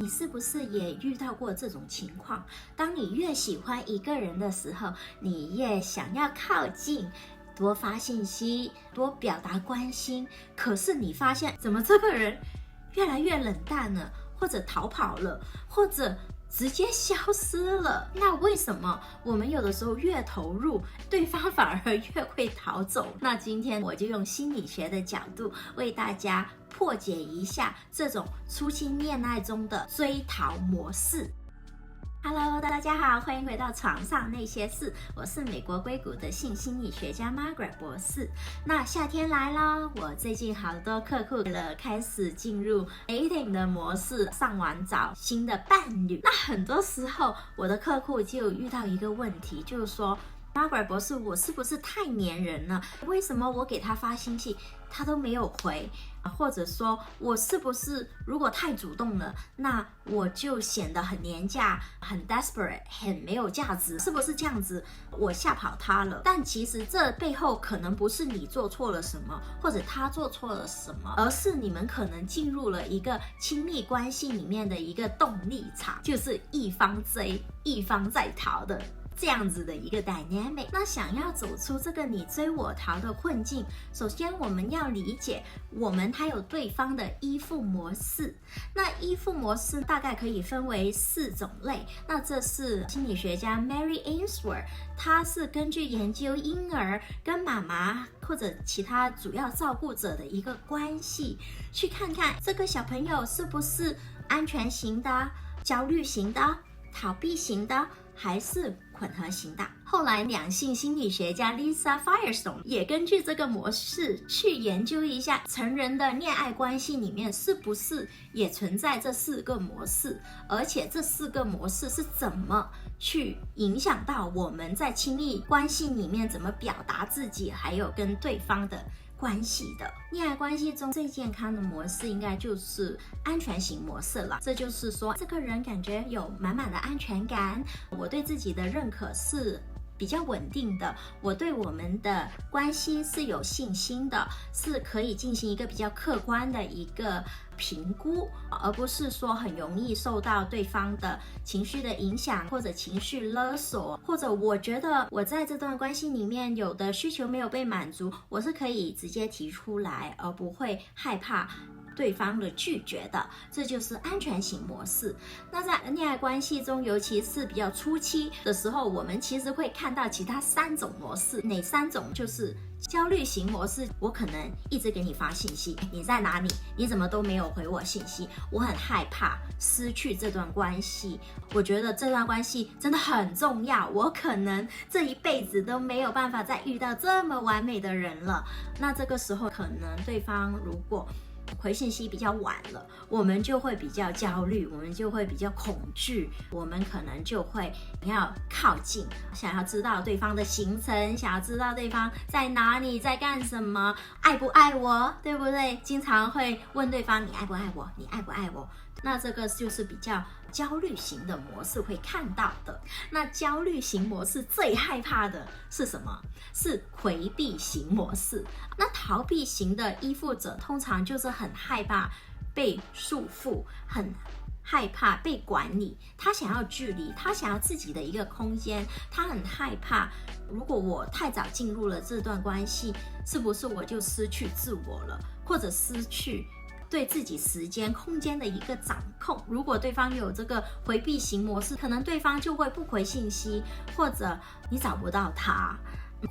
你是不是也遇到过这种情况？当你越喜欢一个人的时候，你越想要靠近，多发信息，多表达关心。可是你发现，怎么这个人越来越冷淡了，或者逃跑了，或者直接消失了？那为什么我们有的时候越投入，对方反而越会逃走？那今天我就用心理学的角度为大家破解一下这种初期恋爱中的追逃模式。Hello， 大家好，欢迎回到床上那些事，我是美国硅谷的性心理学家 Margaret 博士。那夏天来了，我最近好多客户开始进入 dating 的模式，上网找新的伴侣。那很多时候我的客户就遇到一个问题，就是说Margaret 博士，我是不是太黏人了？为什么我给他发信息他都没有回？或者说我是不是如果太主动了，那我就显得很廉价、很 desperate、很没有价值？是不是这样子我吓跑他了？但其实这背后可能不是你做错了什么，或者他做错了什么，而是你们可能进入了一个亲密关系里面的一个动力场，就是一方追一方在逃的这样子的一个 dynamic。 那想要走出这个你追我逃的困境，首先我们要理解我们还有对方的依附模式。那依附模式大概可以分为4种类，那这是心理学家 Mary Ainsworth， 他是根据研究婴儿跟妈妈或者其他主要照顾者的一个关系，去看看这个小朋友是不是安全型的、焦虑型的、逃避型的，还是混合型的。后来两性心理学家 Lisa Firestone 也根据这个模式去研究一下成人的恋爱关系里面是不是也存在这4个模式，而且这4个模式是怎么去影响到我们在亲密关系里面怎么表达自己，还有跟对方的关系的。恋爱关系中最健康的模式应该就是安全型模式了，这就是说这个人感觉有满满的安全感，我对自己的认可是比较稳定的，我对我们的关系是有信心的，是可以进行一个比较客观的一个评估，而不是说很容易受到对方的情绪的影响，或者情绪勒索，或者我觉得我在这段关系里面有的需求没有被满足，我是可以直接提出来，而不会害怕对方的拒绝的，这就是安全型模式。那在恋爱关系中，尤其是比较初期的时候，我们其实会看到其他3种模式。哪3种？就是焦虑型模式，我可能一直给你发信息，你在哪里？你怎么都没有回我信息？我很害怕失去这段关系，我觉得这段关系真的很重要，我可能这一辈子都没有办法再遇到这么完美的人了。那这个时候可能对方如果回信息比较晚了，我们就会比较焦虑，我们就会比较恐惧，我们可能就会要靠近，想要知道对方的行程，想要知道对方在哪里，在干什么，爱不爱我，对不对？经常会问对方你爱不爱我，你爱不爱我。那这个就是比较焦虑型的模式会看到的。那焦虑型模式最害怕的是什么？是回避型模式。那逃避型的依附者通常就是很害怕被束缚，很害怕被管理，他想要距离，他想要自己的一个空间，他很害怕如果我太早进入了这段关系，是不是我就失去自我了，或者失去对自己时间空间的一个掌控。如果对方有这个回避型模式，可能对方就会不回信息，或者你找不到他，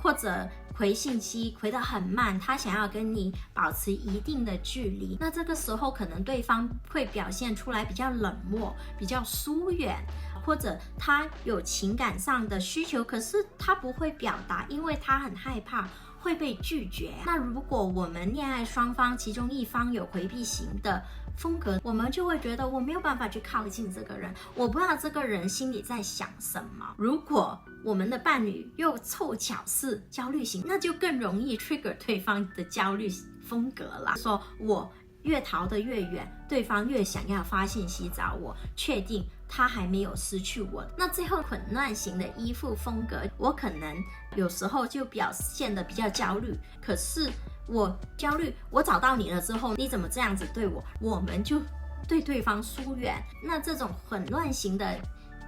或者回信息回得很慢，他想要跟你保持一定的距离。那这个时候可能对方会表现出来比较冷漠，比较疏远，或者他有情感上的需求，可是他不会表达，因为他很害怕会被拒绝。那如果我们恋爱双方其中一方有回避型的风格，我们就会觉得我没有办法去靠近这个人，我不知道这个人心里在想什么。如果我们的伴侣又凑巧是焦虑型，那就更容易 trigger 对方的焦虑风格啦。说我越逃得越远，对方越想要发信息找我，确定他还没有失去我。那最后混乱型的依附风格，我可能有时候就表现得比较焦虑，可是我焦虑，我找到你了之后，你怎么这样子对我？我们就对对方疏远。那这种混乱型的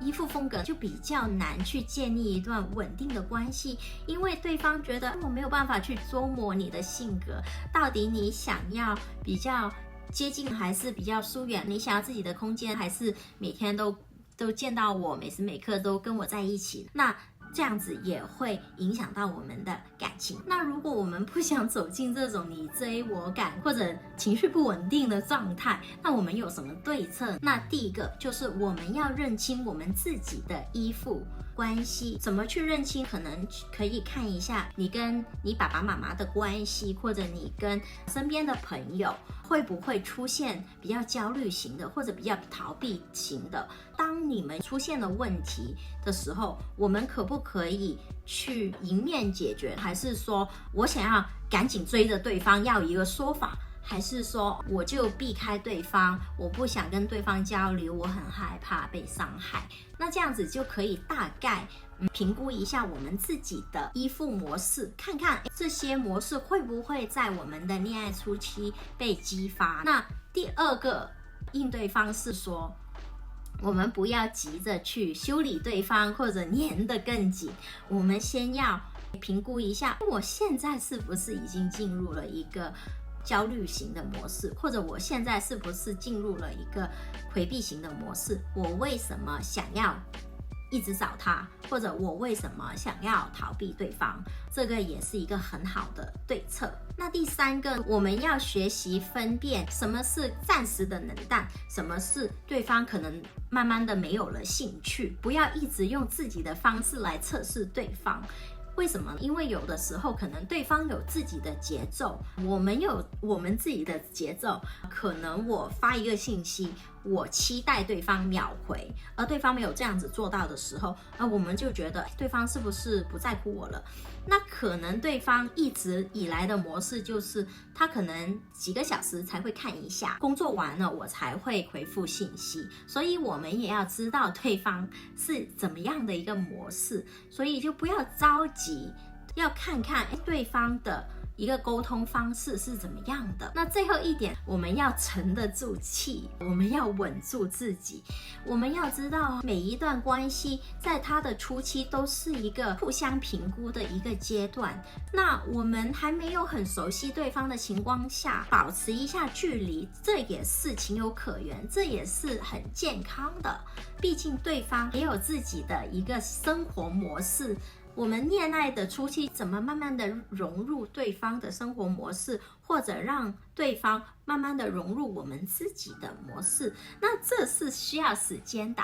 依附风格就比较难去建立一段稳定的关系，因为对方觉得我没有办法去琢磨你的性格，到底你想要比较接近还是比较疏远，你想要自己的空间还是每天都见到我，每时每刻都跟我在一起，那这样子也会影响到我们的感情。那如果我们不想走进这种你追我赶或者情绪不稳定的状态，那我们有什么对策？那第一个就是我们要认清我们自己的依附关系。怎么去认清？可能可以看一下你跟你爸爸妈妈的关系，或者你跟身边的朋友会不会出现比较焦虑型的，或者比较逃避型的。当你们出现了问题的时候，我们可不可以去迎面解决，还是说我想要赶紧追着对方要一个说法，还是说我就避开对方，我不想跟对方交流，我很害怕被伤害。那这样子就可以大概评估一下我们自己的依附模式，看看这些模式会不会在我们的恋爱初期被激发。那第二个应对方式说，我们不要急着去修理对方或者粘得更紧，我们先要评估一下我现在是不是已经进入了一个焦虑型的模式，或者我现在是不是进入了一个回避型的模式，我为什么想要一直找他，或者我为什么想要逃避对方，这个也是一个很好的对策。那第三个，我们要学习分辨什么是暂时的冷淡，什么是对方可能慢慢的没有了兴趣，不要一直用自己的方式来测试对方。为什么？因为有的时候可能对方有自己的节奏，我们有我们自己的节奏。可能我发一个信息，我期待对方秒回，而对方没有这样子做到的时候，我们就觉得对方是不是不在乎我了？那可能对方一直以来的模式就是他可能几个小时才会看一下，工作完了我才会回复信息，所以我们也要知道对方是怎么样的一个模式，所以就不要着急，要看看对方的一个沟通方式是怎么样的。那最后一点，我们要沉得住气，我们要稳住自己。我们要知道每一段关系在它的初期都是一个互相评估的一个阶段，那我们还没有很熟悉对方的情况下，保持一下距离，这也是情有可原，这也是很健康的。毕竟对方也有自己的一个生活模式，我们恋爱的初期怎么慢慢的融入对方的生活模式，或者让对方慢慢的融入我们自己的模式，那这是需要时间的。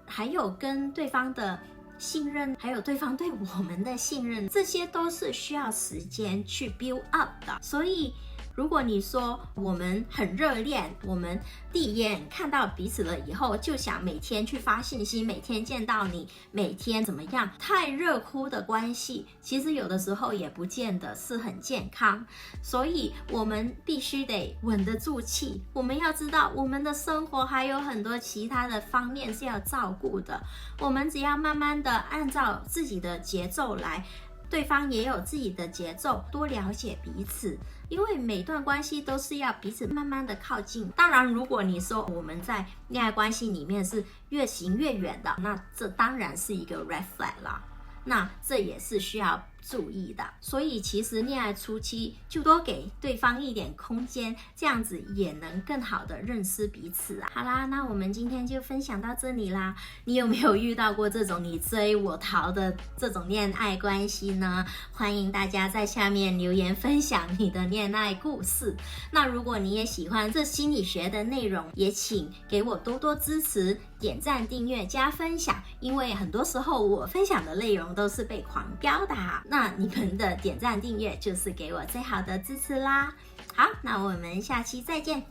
还有跟对方的信任，还有对方对我们的信任，这些都是需要时间去 build up 的。所以如果你说我们很热恋，我们第一眼看到彼此了以后就想每天去发信息，每天见到你，每天怎么样，太热乎的关系其实有的时候也不见得是很健康。所以我们必须得稳得住气，我们要知道我们的生活还有很多其他的方面是要照顾的，我们只要慢慢的按照自己的节奏来，对方也有自己的节奏，多了解彼此，因为每段关系都是要彼此慢慢的靠近。当然如果你说我们在恋爱关系里面是越行越远的，那这当然是一个 red flag 啦，那这也是需要注意的。所以其实恋爱初期就多给对方一点空间，这样子也能更好的认识彼此啊。好啦，那我们今天就分享到这里啦。你有没有遇到过这种你追我逃的这种恋爱关系呢？欢迎大家在下面留言分享你的恋爱故事。那如果你也喜欢这心理学的内容，也请给我多多支持，点赞、订阅、加分享，因为很多时候我分享的内容都是被狂飙的啊，那你们的点赞订阅就是给我最好的支持啦。好，那我们下期再见，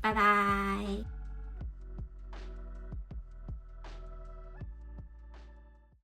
拜拜。